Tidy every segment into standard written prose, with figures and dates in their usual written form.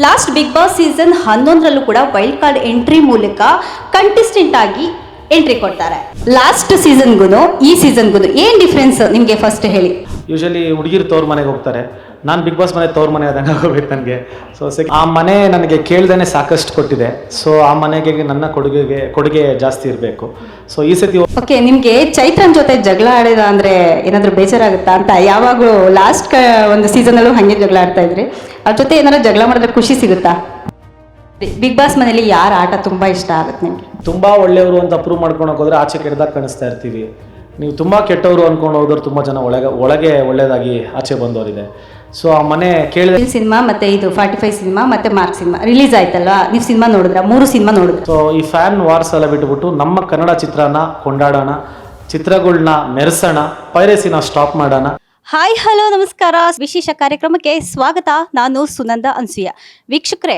Last big boss season 11ರಲ್ಲೂ ಕೂಡ wild card entry ಮೂಲಕ contestant ಆಗಿ ಎಂಟ್ರಿ ಕೊಡ್ತಾರೆ. ಲಾಸ್ಟ್ ಸೀಸನ್ಗೂ ಈ ಸೀಸನ್ಗೂ ಏನು ಡಿಫ್ರೆನ್ಸ್ ನಿಮಗೆ ಫಸ್ಟ್ ಹೇಳಿ. ಯೂಶಲಿ ಹುಡುಗಿರು ತವ್ರ ಮನೆಗೆ ಹೋಗ್ತಾರೆ, ನಾನು ಬಿಗ್ ಬಾಸ್ ಮನೆ ತವ್ರ ಮನೆ ಆದಂಗೆ ಆಗೋಬೇಕು ನನಗೆ. ಸೊ ಆ ಮನೆ ನನಗೆ ಕೇಳ್ದೇ ಸಾಕಷ್ಟು ಕೊಟ್ಟಿದೆ. ಸೊ ಆ ಮನೆಗೆ ನನ್ನ ಕೊಡುಗೆ ಜಾಸ್ತಿ ಇರಬೇಕು. ಸೊ ಈ ಸತಿ ಓಕೆ, ನಿಮಗೆ ಚೈತ್ರನ್ ಜೊತೆ ಜಗಳ ಆಡಿದ ಅಂದರೆ ಏನಾದರೂ ಬೇಜಾರಾಗುತ್ತಾ ಅಂತ? ಯಾವಾಗಲೂ ಲಾಸ್ಟ್ ಒಂದು ಸೀಸನಲ್ಲೂ ಹಾಗೆ ಜಗಳ ಆಡ್ತಾ ಇದ್ರಿ, ಅದ್ರ ಜೊತೆ ಏನಾದ್ರು ಜಗಳ ಮಾಡಿದ್ರೆ ಖುಷಿ ಸಿಗುತ್ತಾ? ಬಿಗ್ ಬಾಸ್ ಮನೇಲಿ ಯಾರ ಆಟ ತುಂಬ ಇಷ್ಟ ಆಗುತ್ತೆ ನಿಮಗೆ? ತುಂಬ ಒಳ್ಳೆಯವರು ಅಂತ ಪ್ರೂವ್ ಮಾಡ್ಕೊಳಕ್ಕೆ ಹೋದ್ರೆ ಆಚೆ ಕೆಟ್ಟದಾಗ ಕಾಣಿಸ್ತಾ ಇರ್ತೀವಿ. ನೀವು ತುಂಬ ಕೆಟ್ಟವರು ಅಂದ್ಕೊಂಡು ಹೋದ್ರೆ ತುಂಬ ಜನ ಒಳಗೆ ಒಳ್ಳೆಯದಾಗಿ ಆಚೆ ಬಂದವರಿದೆ. ಸೊ ಆ ಮನೆ ಕೇಳಿದ ಸಿನಿಮಾ ಮತ್ತು ಇದು 45 ಸಿನಿಮಾ ಮತ್ತು ಮಾರ್ಕ್ ಸಿನಿಮಾ ರಿಲೀಸ್ ಆಯ್ತಲ್ವಾ, ನೀವು ಸಿನಿಮಾ ನೋಡಿದ್ರ? 3 ಸಿನಿಮಾ ನೋಡಿದ್ರೆ. ಸೊ ಈ ಫ್ಯಾನ್ ವಾರ್ಸ್ ಎಲ್ಲ ಬಿಟ್ಬಿಟ್ಟು ನಮ್ಮ ಕನ್ನಡ ಚಿತ್ರನ ಕೊಂಡಾಡೋಣ, ಚಿತ್ರಗಳನ್ನ ಮೆರೆಸೋಣ, ಪೈರಸಿನ ಸ್ಟಾಪ್ ಮಾಡೋಣ. ಹಾಯ್ ಹಲೋ ನಮಸ್ಕಾರ, ವಿಶೇಷ ಕಾರ್ಯಕ್ರಮಕ್ಕೆ ಸ್ವಾಗತ. ನಾನು ಸುನಂದ ಅನ್ಸೂಯ. ವೀಕ್ಷಕರೇ,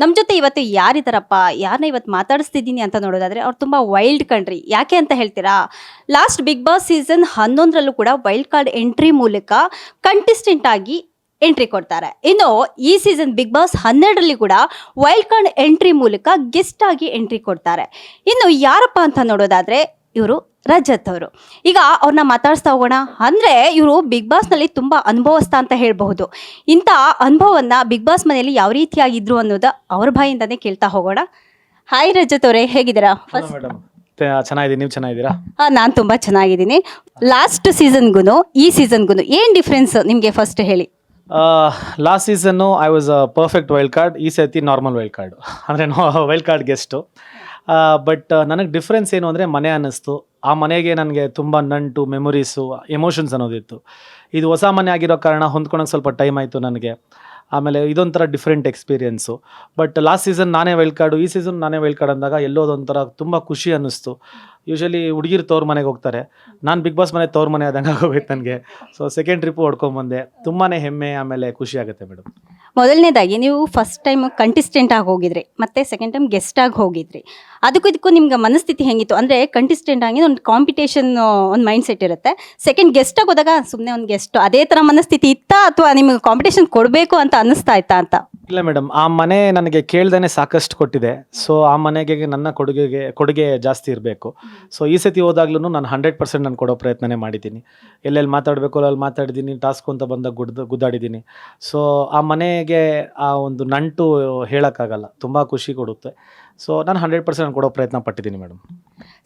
ನಮ್ಮ ಜೊತೆ ಇವತ್ತು ಯಾರಿದ್ದಾರಪ್ಪ, ಯಾರನ್ನ ಇವತ್ತು ಮಾತಾಡಿಸ್ತಿದ್ದೀನಿ ಅಂತ ನೋಡೋದಾದರೆ ಅವ್ರು ತುಂಬ ವೈಲ್ಡ್ ಕಂಡ್ರಿ. ಯಾಕೆ ಅಂತ ಹೇಳ್ತೀರಾ? ಲಾಸ್ಟ್ ಬಿಗ್ ಬಾಸ್ ಸೀಸನ್ 11ರಲ್ಲೂ ಕೂಡ ವೈಲ್ಡ್ ಕಾರ್ಡ್ ಎಂಟ್ರಿ ಮೂಲಕ ಕಂಟೆಸ್ಟೆಂಟ್ ಆಗಿ ಎಂಟ್ರಿ ಕೊಡ್ತಾರೆ. ಇನ್ನು ಈ ಸೀಸನ್ ಬಿಗ್ ಬಾಸ್ 12ರಲ್ಲಿ ಕೂಡ ವೈಲ್ಡ್ ಕಾರ್ಡ್ ಎಂಟ್ರಿ ಮೂಲಕ ಗೆಸ್ಟ್ ಆಗಿ ಎಂಟ್ರಿ ಕೊಡ್ತಾರೆ. ಇನ್ನು ಯಾರಪ್ಪ ಅಂತ ನೋಡೋದಾದರೆ ಇವರು ರಜತ್ ಅವರು. ಈಗ ಅವ್ರನ್ನ ಮಾತಾಡಿಸ್ತಾ ಹೋಗೋಣ. ಅಂದರೆ ಇವರು ಬಿಗ್ ಬಾಸ್ನಲ್ಲಿ ತುಂಬ ಅನುಭವಸ್ಥ ಅಂತ ಹೇಳಬಹುದು. ಇಂಥ ಅನುಭವವನ್ನು ಬಿಗ್ ಬಾಸ್ ಮನೆಯಲ್ಲಿ ಯಾವ ರೀತಿಯಾಗಿದ್ರು ಅನ್ನೋದು ಅವ್ರ ಬಾಯಿಂದನೇ ಕೇಳ್ತಾ ಹೋಗೋಣ. ಹಾಯ್ ರಜತ್ ಅವರೇ, ಹೇಗಿದ್ದೀರಾ? ಮೇಡಮ್ ಚೆನ್ನಾಗಿದ್ದೀನಿ, ನೀವು ಚೆನ್ನಾಗಿದ್ದೀರಾ? ನಾನು ತುಂಬ ಚೆನ್ನಾಗಿದ್ದೀನಿ. ಲಾಸ್ಟ್ ಸೀಸನ್ಗೂ ಈ ಸೀಸನ್ಗೂ ಏನು ಡಿಫ್ರೆನ್ಸ್ ನಿಮಗೆ ಫಸ್ಟ್ ಹೇಳಿ. Last season I was perfect wild card, ಈ ಸತಿ ನಾರ್ಮಲ್ ವೈಲ್ಡ್ ಕಾರ್ಡು, ಅಂದರೆ ವೈಲ್ಡ್ ಕಾರ್ಡ್ ಗೆಸ್ಟು. ಬಟ್ ನನಗೆ ಡಿಫ್ರೆನ್ಸ್ ಏನು ಅಂದರೆ ಮನೆ ಅನ್ನಿಸ್ತು. ಆ ಮನೆಗೆ ನನಗೆ ತುಂಬ ನಂಟು, ಮೆಮೊರೀಸು, ಎಮೋಷನ್ಸ್ ಅನ್ನೋದಿತ್ತು. ಇದು ಹೊಸ ಮನೆ ಆಗಿರೋ ಕಾರಣ ಹೊಂದ್ಕೊಳಕ್ಕೆ ಸ್ವಲ್ಪ ಟೈಮ್ ಆಯಿತು ನನಗೆ. ಆಮೇಲೆ ಇದೊಂಥರ different experience. But last season ನಾನೇ ವೈಲ್ಡ್ ಕಾರ್ಡು, ಈ ಸೀಸನ್ ನಾನೇ ವೈಲ್ಡ್ ಕಾರ್ಡ್ ಅಂದಾಗ ಎಲ್ಲೋದೊಂಥರ ತುಂಬ ಖುಷಿ ಅನ್ನಿಸ್ತು. ಯೂಶಲಿ ಹುಡುಗಿರು ತವ್ರ ಮನೆಗೆ ಹೋಗ್ತಾರೆ, ನಾನು ಬಿಗ್ ಬಾಸ್ ಮನೆ ತವ್ರ ಮನೆ ಆದಂಗೆ ಆಗೋಬೇಕು ನನಗೆ. ಸೊ ಸೆಕೆಂಡ್ ಟ್ರಿಪ್ಪು ಹೊಡ್ಕೊಂಬಂದೆ, ತುಂಬಾ ಹೆಮ್ಮೆ, ಆಮೇಲೆ ಖುಷಿ ಆಗುತ್ತೆ ಮೇಡಮ್. ಮೊದಲನೇದಾಗಿ ನೀವು ಫಸ್ಟ್ ಟೈಮ್ ಕಂಟೆಸ್ಟೆಂಟ್ ಆಗಿ ಹೋಗಿದ್ರಿ, ಮತ್ತು ಸೆಕೆಂಡ್ ಟೈಮ್ ಗೆಸ್ಟ್ ಆಗಿ ಹೋಗಿದ್ರಿ. ಇದಕ್ಕೂ ನಿಮ್ಗೆ ಮನಸ್ಥಿತಿ ಹೆಂಗಿತ್ತು? ಅಂದರೆ ಕಂಟೆಸ್ಟೆಂಟ್ ಆಗಿ ಒಂದು ಕಾಂಪಿಟೇಷನ್ ಒಂದು ಮೈಂಡ್ ಸೆಟ್ ಇರುತ್ತೆ. ಸೆಕೆಂಡ್ ಗೆಸ್ಟ್ ಆಗಿ ಹೋದಾಗ ಸುಮ್ಮನೆ ಒಂದು ಗೆಸ್ಟ್, ಅದೇ ಥರ ಮನಸ್ಥಿತಿ ಇತ್ತಾ ಅಥವಾ ನಿಮ್ಗೆ ಕಾಂಪಿಟೇಷನ್ ಕೊಡಬೇಕು ಅಂತ ಅನ್ನಿಸ್ತಾ ಇತ್ತಾ ಅಂತ? ಇಲ್ಲ ಮೇಡಮ್, ಆ ಮನೆ ನನಗೆ ಕೇಳ್ದೇ ಸಾಕಷ್ಟು ಕೊಟ್ಟಿದೆ. ಸೊ ಆ ಮನೆಗೆ ನನ್ನ ಕೊಡುಗೆ ಜಾಸ್ತಿ ಇರಬೇಕು. ಸೊ ಈ ಸತಿ ಹೋದಾಗ್ಲೂ ನಾನು 100% ನಾನು ಕೊಡೋ ಪ್ರಯತ್ನನೇ ಮಾಡಿದ್ದೀನಿ. ಎಲ್ಲೆಲ್ಲಿ ಮಾತಾಡಬೇಕು ಅಲ್ಲಿ ಮಾತಾಡಿದ್ದೀನಿ, ಟಾಸ್ಕ್ ಅಂತ ಬಂದಾಗ ಗುದ್ದಾಡಿದ್ದೀನಿ. ಸೊ ಆ ಮನೆಗೆ ಆ ಒಂದು ನಂಟು ಹೇಳೋಕ್ಕಾಗಲ್ಲ, ತುಂಬ ಖುಷಿ ಕೊಡುತ್ತೆ. ಸೊ ನಾನು 100% ಕೊಡೋ ಪ್ರಯತ್ನ ಪಟ್ಟಿದ್ದೀನಿ ಮೇಡಮ್.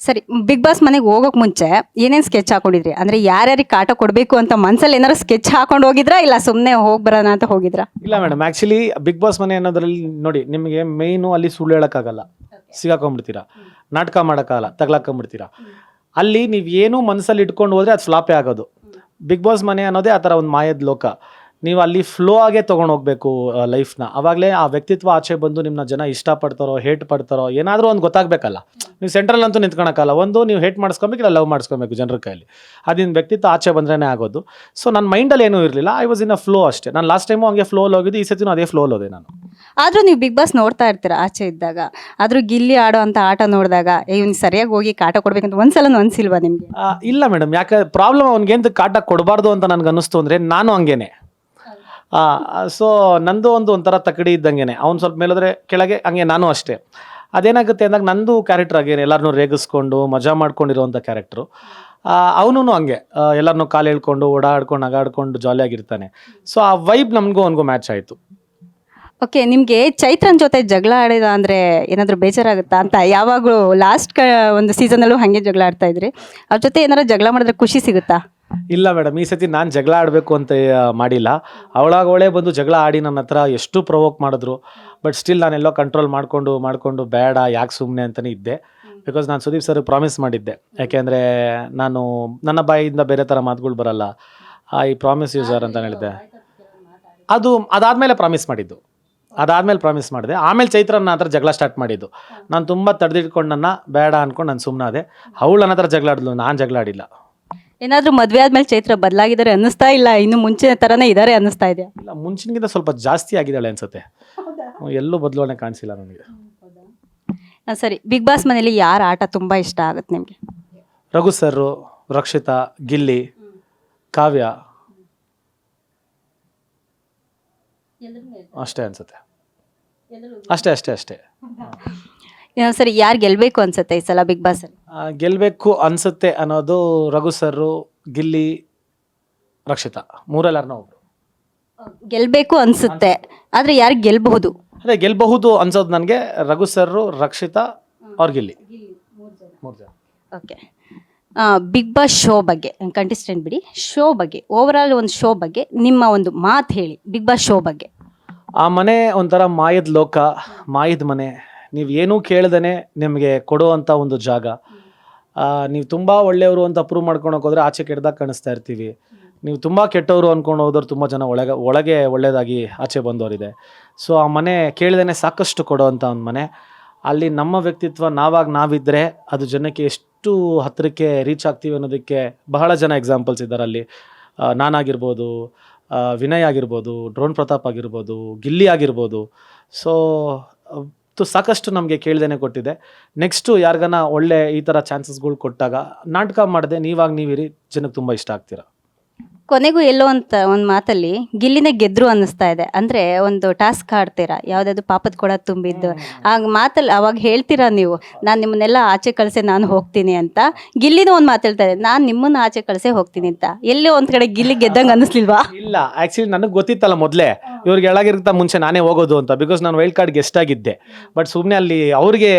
ಸರಿ, ಬಿಗ್ ಬಾಸ್ ಮನೆಗೆ ಹೋಗೋಕೆ ಮುಂಚೆ ಏನೇನು ಸ್ಕೆಚ್ ಹಾಕೊಂಡಿದ್ರಿ? ಅಂದರೆ ಯಾರ್ಯಾರಿಗೆ ಕಾಟ ಕೊಡಬೇಕು ಅಂತ ಮನಸ್ಸಲ್ಲಿ ಏನಾರು ಸ್ಕೆಚ್ ಹಾಕೊಂಡು ಹೋಗಿದ್ರಾ, ಇಲ್ಲ ಸುಮ್ಮನೆ ಹೋಗಿ ಬರೋಣ ಅಂತ ಹೋಗಿದ್ರಾ? ಇಲ್ಲ ಮೇಡಮ್, ಆ್ಯಕ್ಚುಲಿ ಬಿಗ್ ಬಾಸ್ ಮನೆ ಅನ್ನೋದ್ರಲ್ಲಿ ನೋಡಿ, ನಿಮಗೆ ಮೇಯ್ನು ಅಲ್ಲಿ ಸುಳ್ಳು ಹೇಳೋಕ್ಕಾಗಲ್ಲ, ಸಿಗಾಕೊಂಡ್ಬಿಡ್ತೀರಾ, ನಾಟಕ ಮಾಡೋಕ್ಕಾಗಲ್ಲ, ತಗ್ಲಾಕೊಂಡ್ಬಿಡ್ತೀರಾ. ಅಲ್ಲಿ ನೀವು ಏನೂ ಮನಸ್ಸಲ್ಲಿ ಇಟ್ಕೊಂಡು ಹೋದರೆ ಅದು ಫ್ಲಾಪೇ ಆಗೋದು. ಬಿಗ್ ಬಾಸ್ ಮನೆ ಅನ್ನೋದೇ ಆ ಥರ ಒಂದು ಮಾಯದ ಲೋಕ. ನೀವು ಅಲ್ಲಿ ಫ್ಲೋ ಆಗೇ ತೊಗೊಂಡು ಹೋಗಬೇಕು ಲೈಫ್ನ. ಆವಾಗಲೇ ಆ ವ್ಯಕ್ತಿತ್ವ ಆಚೆ ಬಂದು ನಿಮ್ಮನ್ನ ಜನ ಇಷ್ಟಪಡ್ತಾರೋ ಹೇಟ್ ಪಡ್ತಾರೋ ಏನಾದರೂ ಒಂದು ಗೊತ್ತಾಗಬೇಕಲ್ಲ. ನೀವು ಸೆಂಟ್ರಲ್ ಅಂತೂ ನಿಂತ್ಕೊಳಕ್ಕಲ್ಲ. ಒಂದು ನೀವು ಹೇಟ್ ಮಾಡಿಸ್ಕೊಬೇಕು, ಇಲ್ಲ ಲವ್ ಮಾಡಿಸ್ಕೊಬೇಕು ಜನರ ಕೈಯಲ್ಲಿ. ಅದಿನ ವ್ಯಕ್ತಿತ್ವ ಆಚೆ ಬಂದ್ರೇ ಆಗೋದು. ಸೊ ನನ್ನ ಮೈಂಡಲ್ಲಿ ಏನೂ ಇರಲಿಲ್ಲ, I was in a flow ಅಷ್ಟೇ. ನಾನು ಲಾಸ್ಟ್ ಟೈಮು ಹಂಗೆ ಫ್ಲೋಲ್ಲಿ ಹೋಗಿದ್ದು, ಈ ಸತಿನೂ ಅದೇ ಫ್ಲೋಲ್ಲಿ ಹೋದೆ ನಾನು. ಆದರೂ ನೀವು ಬಿಗ್ ಬಾಸ್ ನೋಡ್ತಾ ಇರ್ತೀರ ಆಚೆ ಇದ್ದಾಗ, ಆದರೂ ಗಿಲ್ಲಿ ಆಡೋ ಅಂಥ ಆಟ ನೋಡಿದಾಗ ಇವ್ನು ಸರಿಯಾಗಿ ಹೋಗಿ ಕಾಟ ಕೊಡ್ಬೇಕಂತ ಒಂದ್ಸಲ ಅನಿಸಿಲ್ವಾ ನಿಮಗೆ? ಇಲ್ಲ ಮೇಡಮ್, ಯಾಕೆ ಪ್ರಾಬ್ಲಮ್ ಅವ್ನಿಗೇಂತ ಕಾಟ ಕೊಡಬಾರ್ದು ಅಂತ ನನಗೆ ಅನ್ನಿಸ್ತು ಅಂದರೆ ನಾನು ಹಂಗೇನೆ. ಸೊ ನಂದು ಒಂಥರ ತಕಡಿ ಇದ್ದಂಗೆ, ಅವ್ನು ಸ್ವಲ್ಪ ಮೇಲಿದ್ರೆ ಕೆಳಗೆ, ಹಂಗೆ ನಾನು ಅಷ್ಟೇ. ಅದೇನಾಗುತ್ತೆ ಅಂದಾಗ ನಂದು ಕ್ಯಾರೆಕ್ಟರ್ ಆಗೇನೆ, ಎಲ್ಲರನ್ನೂ ರೇಗಿಸ್ಕೊಂಡು ಮಜಾ ಮಾಡ್ಕೊಂಡಿರೋವಂಥ ಕ್ಯಾರೆಕ್ಟ್ರು. ಅವನು ಹಂಗೆ ಎಲ್ಲರನ್ನೂ ಕಾಲು ಹೇಳ್ಕೊಂಡು ಓಡಾಡ್ಕೊಂಡು ನಗಾಡ್ಕೊಂಡು ಜಾಲಿಯಾಗಿರ್ತಾನೆ. ಸೊ ಆ ವೈಬ್ ನಮಗೂ ಅವನಿಗೂ ಮ್ಯಾಚ್ ಆಯಿತು. ಓಕೆ, ನಿಮಗೆ ಚೈತ್ರನ್ ಜೊತೆ ಜಗಳ ಆಡಿದ ಅಂದರೆ ಏನಾದರೂ ಬೇಜಾರಾಗುತ್ತಾ ಅಂತ? ಯಾವಾಗಲೂ ಲಾಸ್ಟ್ ಒಂದು ಸೀಸನಲ್ಲೂ ಹಾಗೆ ಜಗಳ ಆಡ್ತಾ ಇದ್ರಿ, ಅವ್ರ ಜೊತೆ ಏನಾದ್ರು ಜಗಳ ಮಾಡಿದ್ರೆ ಖುಷಿ ಸಿಗುತ್ತಾ? ಇಲ್ಲ ಮೇಡಮ್, ಈ ಸತಿ ನಾನು ಜಗಳ ಆಡಬೇಕು ಅಂತ ಮಾಡಿಲ್ಲ. ಅವಳೇ ಬಂದು ಜಗಳ ಆಡಿ ನನ್ನ ಹತ್ರ ಎಷ್ಟು ಪ್ರವೋಕ್ ಮಾಡಿದ್ರು. ಬಟ್ ಸ್ಟಿಲ್ ನಾನೆಲ್ಲೋ ಕಂಟ್ರೋಲ್ ಮಾಡಿಕೊಂಡು ಬೇಡ, ಯಾಕೆ ಸುಮ್ಮನೆ ಅಂತಲೇ ಇದ್ದೆ. ಬಿಕಾಸ್ ನಾನು ಸುದೀಪ್ ಸರ್ ಪ್ರಾಮಿಸ್ ಮಾಡಿದ್ದೆ. ಯಾಕೆಂದರೆ ನಾನು ನನ್ನ ಬಾಯಿಯಿಂದ ಬೇರೆ ಥರ ಮಾತುಗಳು ಬರಲ್ಲ, ಐ ಪ್ರಾಮಿಸ್ ಯು ಸರ್ ಅಂತ ಹೇಳಿದ್ದೆ. ಅದಾದಮೇಲೆ ಪ್ರಾಮಿಸ್ ಮಾಡಿದೆ. ಆಮೇಲೆ ಚೈತ್ರ ನನ್ನ ಹತ್ರ ಜಗಳ ಸ್ಟಾರ್ಟ್ ಮಾಡಿದ್ದು. ನಾನು ತುಂಬ ತಡೆದಿಟ್ಕೊಂಡು ನನ್ನ ಬೇಡ ಅಂದ್ಕೊಂಡು ನಾನು ಸುಮ್ಮನಾದೆ. ಅವಳು ನನ್ನ ಹತ್ರ ಜಗಳ ಆಡಿದ್ಲು, ನಾನು ಜಗಳ ಆಡಿಲ್ಲ. ಏನಾದರೂ ಮದುವೆ ಆದಮೇಲೆ ಚೈತ್ರ ಬದಲಾಗಿದ್ದಾರೆ ಅನ್ನಿಸ್ತಾ, ಇಲ್ಲ ಇನ್ನು ಮುಂಚಿನ ಥರನೇ ಇದ್ದಾರೆ ಅನ್ನಿಸ್ತಾ ಇದೆಯಾ? ಇಲ್ಲ, ಮುಂಚಿನಗಿಂತ ಸ್ವಲ್ಪ ಜಾಸ್ತಿ ಆಗಿದ್ದಾಳೆ ಅನ್ಸುತ್ತೆ. ಎಲ್ಲೂ ಬದಲಾವಣೆ ಕಾಣಿಸಿಲ್ಲ ನನಗೆ. ಸರಿ, ಬಿಗ್ ಬಾಸ್ ಮನೇಲಿ ಯಾರ ಆಟ ತುಂಬ ಇಷ್ಟ ಆಗುತ್ತೆ ನಿಮಗೆ? ರಘು ಸರ್, ರಕ್ಷಿತಾ, ಗಿಲ್ಲಿ, ಕಾವ್ಯ, ಅಷ್ಟೇ ಅನ್ಸುತ್ತೆ. ಅಷ್ಟೇ ಅಷ್ಟೇ ಅಷ್ಟೇ. ಸರಿ, ಯಾರು ಗೆಲ್ಬೇಕು ಅನ್ಸುತ್ತೆ ಈ ಸಲ ಬಿಗ್ ಬಾಸ್ ಅಲ್ಲಿ? ಗೆಲ್ಲಬೇಕು ಅನ್ಸುತ್ತೆ ಅನ್ನೋದು ರಘು ಸರ್ರು, ಗಿಲ್ಲಿ, ರಕ್ಷಿತಾ, ಮೂರಲ್ಲಾರನ ಒಬ್ರು. ಗೆಲ್ಬೇಕು ಅನ್ಸುತ್ತೆ, ಆದ್ರೆ ಯಾರು ಗೆಲ್ಬಹುದು? ಅದೇ ಗೆಲ್ಬಹುದು ಅನ್ಸೋದು ನನಗೆ ರಘು ಸರ್ರು, ರಕ್ಷಿತಾ, ಅವ್ರ ಗಿಲ್ಲಿ, 3 ಜನ. ಓಕೆ. ಬಿಗ್ ಬಾಸ್ ಶೋ ಬಗ್ಗೆ, ಕಂಟೆಸ್ಟೆಂಟ್ ಬಿಡಿ, ಶೋ ಬಗ್ಗೆ, ಓವರ್ ಆಲ್ ಒಂದು ಶೋ ಬಗ್ಗೆ ನಿಮ್ಮ ಒಂದು ಮಾತು ಹೇಳಿ. ಬಿಗ್ ಬಾಸ್ ಶೋ ಬಗ್ಗೆ. ಆ ಮನೆ ಒಂಥರ ಮಾಯದ ಲೋಕ, ಮಾಯದ ಮನೆ. ನೀವು ಏನೂ ಕೇಳ್ದೇ ನಿಮಗೆ ಕೊಡುವಂಥ ಒಂದು ಜಾಗ. ನೀವು ತುಂಬ ಒಳ್ಳೆಯವರು ಅಂತ ಪ್ರೂವ್ ಮಾಡ್ಕೊಳಕ್ಕೆ ಹೋದರೆ ಆಚೆ ಕೆಟ್ಟದಾಗ ಕಾಣಿಸ್ತಾ ಇರ್ತೀವಿ. ನೀವು ತುಂಬ ಕೆಟ್ಟವರು ಅಂದ್ಕೊಂಡು ಹೋದವ್ರು ತುಂಬ ಜನ ಒಳಗೆ ಒಳ್ಳೆಯದಾಗಿ ಆಚೆ ಬಂದವರಿದೆ. ಸೊ ಆ ಮನೆ ಕೇಳ್ದೇ ಸಾಕಷ್ಟು ಕೊಡೋವಂಥ ಒಂದು ಮನೆ. ಅಲ್ಲಿ ನಮ್ಮ ವ್ಯಕ್ತಿತ್ವ ನಾವಿದ್ದರೆ ಅದು ಜನಕ್ಕೆ ಎಷ್ಟು ಹತ್ತಿರಕ್ಕೆ ರೀಚ್ ಆಗ್ತೀವಿ ಅನ್ನೋದಕ್ಕೆ ಬಹಳ ಜನ ಎಕ್ಸಾಂಪಲ್ಸ್ ಇದ್ದಾರೆ ಅಲ್ಲಿ. ನಾನಾಗಿರ್ಬೋದು, ವಿನಯ್ ಆಗಿರ್ಬೋದು, ಡ್ರೋನ್ ಪ್ರತಾಪ್ ಆಗಿರ್ಬೋದು, ಗಿಲ್ಲಿ ಆಗಿರ್ಬೋದು. ಸೊ ಸಾಕಷ್ಟು ನಮಗೆ ಕೇಳ್ದೇ ಕೊಟ್ಟಿದೆ. ನೆಕ್ಸ್ಟು ಯಾರಿಗಾನ ಒಳ್ಳೆ ಈ ಥರ ಚಾನ್ಸಸ್ಗಳು ಕೊಟ್ಟಾಗ ನಾಟಕ ಮಾಡದೆ ನೀವಿರಿ, ಜನಕ್ಕೆ ತುಂಬ ಇಷ್ಟ ಆಗ್ತೀರಾ. ಕೊನೆಗೂ ಎಲ್ಲೋ ಅಂತ ಒಂದು ಮಾತಲ್ಲಿ ಗಿಲ್ಲಿನೇ ಗೆದ್ರು ಅನ್ನಿಸ್ತಾ ಇದೆ. ಅಂದರೆ ಒಂದು ಟಾಸ್ಕ್ ಆಡ್ತೀರಾ, ಯಾವುದಾದ್ರು ಪಾಪದ ಕೊಡ ತುಂಬಿದ್ದು ಆಗ ಮಾತಲ್ಲಿ ಅವಾಗ ಹೇಳ್ತೀರಾ ನೀವು, ನಾನು ನಿಮ್ಮನ್ನೆಲ್ಲ ಆಚೆ ಕಳಿಸೆ ನಾನು ಹೋಗ್ತೀನಿ ಅಂತ. ಗಿಲ್ಲಿನೂ ಒಂದು ಮಾತು ಹೇಳ್ತಾ ಇದೆ, ನಾನು ನಿಮ್ಮನ್ನು ಆಚೆ ಕಳಿಸೇ ಹೋಗ್ತೀನಿ ಅಂತ. ಎಲ್ಲೋ ಒಂದು ಕಡೆ ಗಿಲ್ಲಿ ಗೆದ್ದಂಗೆ ಅನ್ನಿಸ್ಲಿಲ್ವಾ? ಇಲ್ಲ, ಆ್ಯಕ್ಚುಲಿ ನನಗೆ ಗೊತ್ತಿತ್ತಲ್ಲ ಮೊದಲೇ ಇವ್ರಿಗೆ ಎಳಗಿರ್ತಾ ಮುಂಚೆ ನಾನೇ ಹೋಗೋದು ಅಂತ. ಬಿಕಾಸ್ ನಾನು ವೈಲ್ಡ್ ಕಾರ್ಡ್ ಗೆಸ್ಟ್ ಆಗಿದ್ದೆ. ಬಟ್ ಸುಮ್ಮನೆ ಅಲ್ಲಿ ಅವ್ರಿಗೆ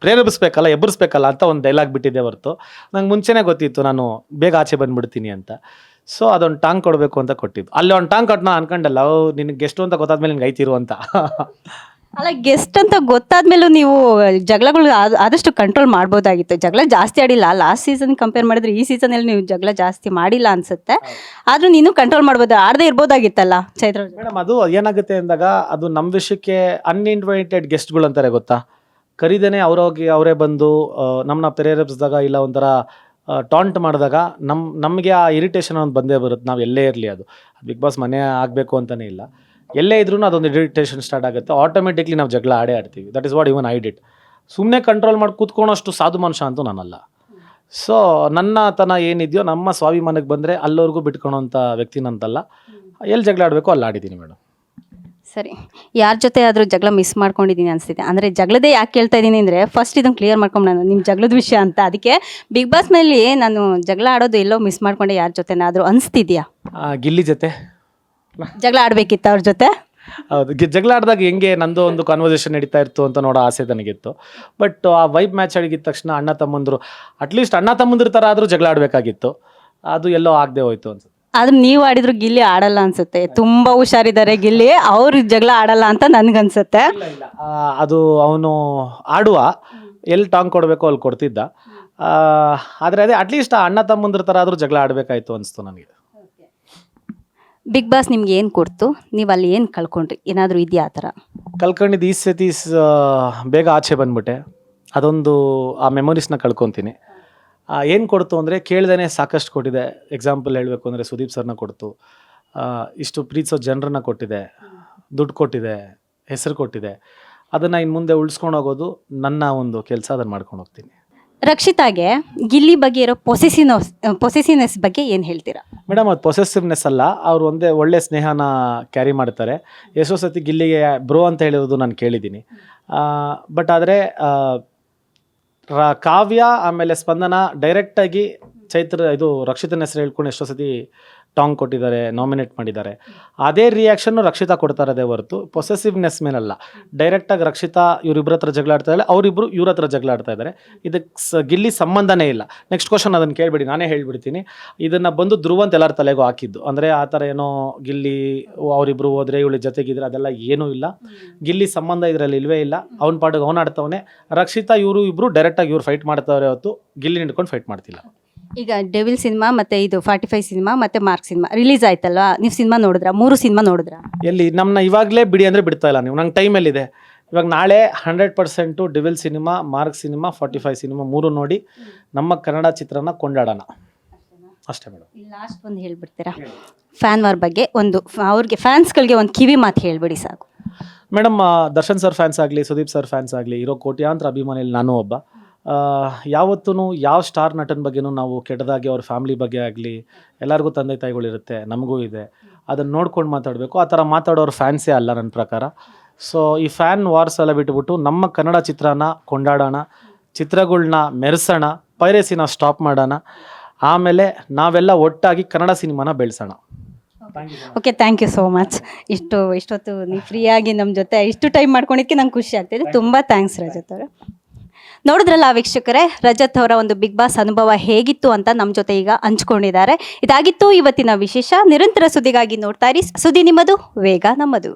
ಪ್ರೇರೇಪಿಸ್ಬೇಕಲ್ಲ, ಎಬ್ಬರಿಸ್ಬೇಕಲ್ಲ ಅಂತ ಒಂದು ಡೈಲಾಗ್ ಬಿಟ್ಟಿದ್ದೆ ಹೊರತು ನಂಗೆ ಮುಂಚೆನೇ ಗೊತ್ತಿತ್ತು ನಾನು ಬೇಗ ಆಚೆ ಬಂದುಬಿಡ್ತೀನಿ ಅಂತ. ಸೊ ಅದೊಂದು ಟಾಂಗ್ ಕೊಡಬೇಕು ಅಂತ ಕೊಟ್ಟಿದ್ದು. ಅಲ್ಲಿ ಒಂದು ಟಾಂಗ್ ಕೊಟ್ಟು ನಾನು ಅನ್ಕೊಂಡಲ್ಲ, ನಿನಗೆ ಗೆಸ್ಟು ಅಂತ ಗೊತ್ತಾದ್ಮೇಲೆ ನಿನ್ಗೆ ಐತಿರು ಅಂತ. ಅಲ್ಲ, ಗೆಸ್ಟ್ ಅಂತ ಗೊತ್ತಾದ್ಮೇಲೂ ನೀವು ಜಗಳಗಳು ಆದಷ್ಟು ಕಂಟ್ರೋಲ್ ಮಾಡ್ಬೋದಾಗಿತ್ತು. ಜಗಳ ಜಾಸ್ತಿ ಆಡಿಲ್ಲ, ಲಾಸ್ಟ್ ಸೀಸನ್ ಕಂಪೇರ್ ಮಾಡಿದ್ರೆ ಈ ಸೀಸನಲ್ಲಿ ನೀವು ಜಗಳ ಜಾಸ್ತಿ ಮಾಡಿಲ್ಲ ಅನ್ಸುತ್ತೆ. ಆದ್ರೂ ನೀನು ಕಂಟ್ರೋಲ್ ಮಾಡ್ಬೋದು, ಆಡದೇ ಇರ್ಬೋದಾಗಿತ್ತಲ್ಲ ಚೈತ್ರ ಮೇಡಮ್. ಅದು ಏನಾಗುತ್ತೆ ಅಂದಾಗ ಅದು ನಮ್ಮ ವಿಷಯಕ್ಕೆ ಅನ್ಇನ್ವೈಟೆಡ್ ಗೆಸ್ಟ್ಗಳು ಅಂತಾರೆ ಗೊತ್ತಾ. ಕರೀದೇನೆ ಅವರೇ ಬಂದು ನಮ್ಮನ್ನ ಪ್ರೇರೇಪಿಸಿದಾಗ ಇಲ್ಲ ಒಂಥರ ಟಾಂಟ್ ಮಾಡಿದಾಗ ನಮಗೆ ಆ ಇರಿಟೇಷನ್ ಒಂದು ಬಂದೇ ಬರುತ್ತೆ. ನಾವು ಎಲ್ಲೇ ಇರಲಿ, ಅದು ಬಿಗ್ ಬಾಸ್ ಮನೆ ಆಗಬೇಕು ಅಂತಲೇ ಇಲ್ಲ, ಎಲ್ಲೇ ಇದ್ರೂ ಅದೊಂದು ಇರಿಟೇಷನ್ ಸ್ಟಾರ್ಟ್ ಆಗುತ್ತೆ. ಆಟೋಮೆಟಿಕ್ಲಿ ನಾವು ಜಗಳ ಆಡ್ತೀವಿ. That is what even I did. ಸುಮ್ಮನೆ ಕಂಟ್ರೋಲ್ ಮಾಡಿ ಕೂತ್ಕೊಳ್ಳೋಷ್ಟು ಸಾಧು ಮನುಷ್ಯ ಅಂತೂ ನಾನಲ್ಲ. ಸೊ ನನ್ನ ತನ ಏನಿದೆಯೋ ನಮ್ಮ ಸ್ವಾಭಿಮಾನಕ್ಕೆ ಬಂದರೆ ಅಲ್ಲವರೆಗೂ ಬಿಟ್ಕೊಳೋಂಥ ವ್ಯಕ್ತಿನಂತಲ್ಲ. ಎಲ್ಲಿ ಜಗಳ ಆಡಬೇಕು ಅಲ್ಲಿ ಆಡಿದ್ದೀನಿ ಮೇಡಮ್. ಸರಿ, ಯಾರ ಜೊತೆ ಆದರೂ ಜಗಳ ಮಿಸ್ ಮಾಡ್ಕೊಂಡಿದ್ದೀನಿ ಅನಿಸ್ತಿದೆ. ಅಂದರೆ ಜಗಳದೇ ಯಾಕೆ ಕೇಳ್ತಾ ಇದ್ದೀನಿ ಅಂದರೆ, ಫಸ್ಟ್ ಇದನ್ನು ಕ್ಲಿಯರ್ ಮಾಡ್ಕೊಂಡು ನಾನು ನಿಮ್ಮ ಜಗಳದ ವಿಷಯ ಅಂತ. ಅದಕ್ಕೆ ಬಿಗ್ ಬಾಸ್ ಮೇಲೆ ನಾನು ಜಗಳ ಆಡೋದು ಎಲ್ಲೋ ಮಿಸ್ ಮಾಡ್ಕೊಂಡೆ ಯಾರ ಜೊತೆನಾದರೂ ಅನಿಸ್ತಿದ್ಯಾ? ಗಿಲ್ಲಿ ಜೊತೆ ಜಗಳ ಆಡಬೇಕಿತ್ತು ಅವ್ರ ಜೊತೆ. ಹೌದು, ಜಗಳ ಆಡಿದಾಗ ಹೆಂಗೆ ನಂದು ಒಂದು ಕಾನ್ವರ್ಸೇಷನ್ ನಡೀತಾ ಇತ್ತು ಅಂತ ನೋಡೋ ಆಸೆ ನನಗಿತ್ತು. ಬಟ್ ಆ ವೈಬ್ ಮ್ಯಾಚ್ ಆಗಿದ ತಕ್ಷಣ ಅಣ್ಣ ತಮ್ಮಂದರು, ಅಟ್ಲೀಸ್ಟ್ ಅಣ್ಣ ತಮ್ಮಂದ್ರ ಥರ ಆದರೂ ಜಗಳ ಆಡಬೇಕಾಗಿತ್ತು. ಅದು ಎಲ್ಲೋ ಆಗದೆ ಹೋಯ್ತು ಅನ್ಸುತ್ತೆ. ಆದ್ರೆ ನೀವು ಆಡಿದ್ರು ಗಿಲ್ಲಿ ಆಡಲ್ಲ ಅನ್ಸುತ್ತೆ. ತುಂಬಾ ಹುಷಾರಿದ್ದಾರೆ ಗಿಲ್ಲಿ, ಅವ್ರು ಜಗಳ ಆಡಲ್ಲ ಅಂತ ನನ್ಗನ್ಸುತ್ತೆ. ಇಲ್ಲ, ಅದು ಅವನು ಆಡುವ ಎಲ್ಲಿ ಟಾಂಗ್ ಕೊಡಬೇಕು ಅಲ್ಲಿ ಕೊಡ್ತಿದ್ದ. ಆದರೆ ಅದೇ ಅಟ್ಲೀಸ್ಟ್ ಆ ಅಣ್ಣ ತಮ್ಮಂದ್ರ ಥರ ಆದರೂ ಜಗಳ ಆಡಬೇಕಾಯ್ತು ಅನಿಸ್ತು ನನಗೆ. ಬಿಗ್ ಬಾಸ್ ನಿಮ್ಗೆ ಏನು ಕೊಡ್ತು, ನೀವು ಅಲ್ಲಿ ಏನು ಕಳ್ಕೊಂಡ್ರಿ, ಏನಾದರೂ ಇದೆಯಾ ಆ ಥರ? ಕಳ್ಕೊಂಡಿದ್ದು ಈ ಸತಿ ಬೇಗ ಆಚೆ ಬಂದ್ಬಿಟ್ಟೆ. ಅದೊಂದು ಆ ಮೆಮೊರೀಸ್ನ ಕಳ್ಕೊತೀನಿ. ಏನು ಕೊಡ್ತು ಅಂದರೆ ಕೇಳ್ದೇ ಸಾಕಷ್ಟು ಕೊಟ್ಟಿದೆ. ಎಕ್ಸಾಂಪಲ್ ಹೇಳಬೇಕು ಅಂದರೆ ಸುದೀಪ್ ಸರ್ನ ಕೊಡ್ತು, ಇಷ್ಟು ಪ್ರೀತಿಸೋ ಜನರನ್ನ ಕೊಟ್ಟಿದೆ, ದುಡ್ಡು ಕೊಟ್ಟಿದೆ, ಹೆಸರು ಕೊಟ್ಟಿದೆ. ಅದನ್ನು ಇನ್ನು ಮುಂದೆ ಉಳಿಸ್ಕೊಂಡು ಹೋಗೋದು ನನ್ನ ಒಂದು ಕೆಲಸ. ಅದನ್ನು ಮಾಡ್ಕೊಂಡು ಹೋಗ್ತೀನಿ. ರಕ್ಷಿತಾಗೆ ಗಿಲ್ಲಿ ಬಗ್ಗೆ ಇರೋ ಪೊಸೆಸಿವ್ನೆಸ್ ಬಗ್ಗೆ ಏನು ಹೇಳ್ತೀರಾ? ಮೇಡಮ್, ಅದು ಪೊಸೆಸಿವ್ನೆಸ್ ಅಲ್ಲ, ಅವ್ರು ಒಂದೇ ಒಳ್ಳೆ ಸ್ನೇಹನ ಕ್ಯಾರಿ ಮಾಡ್ತಾರೆ. ಎಷ್ಟೋ ಸತಿ ಗಿಲ್ಲಿಗೆ ಬ್ರೋ ಅಂತ ಹೇಳಿರೋದು ನಾನು ಕೇಳಿದ್ದೀನಿ. ಬಟ್ ಆದರೆ ಕಾವ್ಯ ಆಮೇಲೆ ಸ್ಪಂದನ ಡೈರೆಕ್ಟಾಗಿ ರಕ್ಷಿತನ ಹೆಸರು ಹೇಳ್ಕೊಂಡು ಎಷ್ಟೋ ಸತಿ ಟಾಂಗ್ ಕೊಟ್ಟಿದ್ದಾರೆ, ನಾಮಿನೇಟ್ ಮಾಡಿದ್ದಾರೆ. ಅದೇ ರಿಯಾಕ್ಷನ್ನು ರಕ್ಷಿತಾ ಕೊಡ್ತಾ ಇರೋದೇ ಹೊರತು ಪೊಸೆಸಿವ್ನೆಸ್ ಮೇಲಲ್ಲ. ಡೈರೆಕ್ಟಾಗಿ ರಕ್ಷಿತಾ ಇವರಿಬ್ಬರ ಹತ್ರ ಜಗಳ ಆಡ್ತಾ ಇದ್ದಾರೆ, ಅವರಿಬ್ಬರು ಇವ್ರ ಹತ್ರ ಜಗಳ ಆಡ್ತಾ ಇದ್ದಾರೆ. ಇದಕ್ಕೆ ಗಿಲ್ಲಿ ಸಂಬಂಧನೇ ಇಲ್ಲ. ನೆಕ್ಸ್ಟ್ ಕ್ವಶನ್ ಅದನ್ನು ಕೇಳಿಬಿಡಿ, ನಾನೇ ಹೇಳ್ಬಿಡ್ತೀನಿ. ಇದನ್ನು ಬಂದು ಧ್ರುವ ಅಂತ ಎಲ್ಲರ ತಲೆಗೂ ಹಾಕಿದ್ದು. ಅಂದರೆ ಆ ಥರ ಏನೋ ಗಿಲ್ಲಿ ಅವರಿಬ್ಬರು ಹೋದರೆ ಇವಳು ಜೊತೆಗಿದ್ರೆ ಅದೆಲ್ಲ ಏನೂ ಇಲ್ಲ. ಗಿಲ್ಲಿ ಸಂಬಂಧ ಇದರಲ್ಲಿ ಇಲ್ವೇ ಇಲ್ಲ. ಅವ್ನ ಪಾಡಿಗೆ ಅವ್ನು ಆಡ್ತವನೆ. ರಕ್ಷಿತಾ ಇಬ್ಬರು ಡೈರೆಕ್ಟಾಗಿ ಇವ್ರು ಫೈಟ್ ಮಾಡ್ತಾವ್ರೆ ಹೊತ್ತು ಗಿಲ್ಲಿ ಹಿಡ್ಕೊಂಡು ಫೈಟ್ ಮಾಡ್ತಿಲ್ಲ. ಈಗ ಡೆವಿಲ್ ಸಿನಿಮಾ ಮತ್ತು ಇದು 45 ಸಿನಿಮಾ ಮತ್ತು ಮಾರ್ಕ್ ಸಿನಿಮಾ ರಿಲೀಸ್ ಆಯ್ತಲ್ವಾ, ನೀವು ಸಿನಿಮಾ ನೋಡಿದ್ರಾ? 3 ಸಿನಿಮಾ ನೋಡಿದ್ರಾ? ಎಲ್ಲಿ ನಮ್ಮನ್ನ ಇವಾಗಲೇ ಬಿಡಿ ಅಂದರೆ ಬಿಡ್ತಾ ಇಲ್ಲ ನೀವು. ನಂಗೆ ಟೈಮಲ್ಲಿದೆ. ಇವಾಗ ನಾಳೆ 100% devil cinema, mark cinema, 45 cinema 3 ನೋಡಿ ನಮ್ಮ ಕನ್ನಡ ಚಿತ್ರನ ಕೊಂಡಾಡೋಣ ಅಷ್ಟೇ ಮೇಡಮ್. ಲಾಸ್ಟ್ ಒಂದು ಹೇಳ್ಬಿಡ್ತೀರಾ ಫ್ಯಾನ್ ವಾರ್ ಬಗ್ಗೆ? ಅವ್ರಿಗೆ ಫ್ಯಾನ್ಸ್ಗಳಿಗೆ ಒಂದು ಕಿವಿ ಮಾತು ಹೇಳ್ಬಿಡಿ ಸಾಕು. ಮೇಡಮ್, ದರ್ಶನ್ ಸರ್ ಫ್ಯಾನ್ಸ್ ಆಗಲಿ, ಸುದೀಪ್ ಸರ್ ಫ್ಯಾನ್ಸ್ ಆಗಲಿ, ಇರೋ ಕೋಟ್ಯಾಂತರ ಅಭಿಮಾನಿಯಲ್ಲಿ ನಾನು ಒಬ್ಬ. ಯಾವತ್ತೂ ಯಾವ ಸ್ಟಾರ್ ನಟನ ಬಗ್ಗೆನೂ ನಾವು ಕೆಟ್ಟದಾಗಿ ಅವ್ರ ಫ್ಯಾಮ್ಲಿ ಬಗ್ಗೆ ಆಗಲಿ, ಎಲ್ಲರಿಗೂ ತಂದೆ ತಾಯಿಗಳಿರುತ್ತೆ, ನಮಗೂ ಇದೆ, ಅದನ್ನು ನೋಡ್ಕೊಂಡು ಮಾತಾಡಬೇಕು. ಆ ಥರ ಮಾತಾಡೋರು ಫ್ಯಾನ್ಸೇ ಅಲ್ಲ ನನ್ನ ಪ್ರಕಾರ. ಸೊ ಈ ಫ್ಯಾನ್ ವಾರ್ಸ್ ಎಲ್ಲ ಬಿಟ್ಬಿಟ್ಟು ನಮ್ಮ ಕನ್ನಡ ಚಿತ್ರನ ಕೊಂಡಾಡೋಣ, ಚಿತ್ರಗಳನ್ನ ಮೆರೆಸೋಣ, ಪೈರಸಿನ ಸ್ಟಾಪ್ ಮಾಡೋಣ, ಆಮೇಲೆ ನಾವೆಲ್ಲ ಒಟ್ಟಾಗಿ ಕನ್ನಡ ಸಿನಿಮಾನ ಬೆಳೆಸೋಣ. Okay, thank you so much. ಇಷ್ಟೊತ್ತು ನೀವು ಫ್ರೀಯಾಗಿ ನಮ್ಮ ಜೊತೆ ಇಷ್ಟು ಟೈಮ್ ಮಾಡ್ಕೊಂಡಿದ್ದಕ್ಕೆ ನಂಗೆ ಖುಷಿ ಆಗ್ತಿದೆ. ತುಂಬ ಥ್ಯಾಂಕ್ಸ್ ರಜತ್ ಅವರೇ. ನೋಡಿದ್ರಲ್ಲ ವೀಕ್ಷಕರೇ, ರಜತ್ ಅವರ ಒಂದು ಬಿಗ್ ಬಾಸ್ ಅನುಭವ ಹೇಗಿತ್ತು ಅಂತ ನಮ್ಮ ಜೊತೆ ಈಗ ಹಂಚ್ಕೊಂಡಿದ್ದಾರೆ. ಇದಾಗಿತ್ತು ಇವತ್ತಿನ ವಿಶೇಷ. ನಿರಂತರ ಸುದ್ದಿಗಾಗಿ ನೋಡ್ತಾ ಇರಿ ಸುದ್ದಿ ನಿಮ್ಮದು, ವೇಗ ನಮ್ಮದು.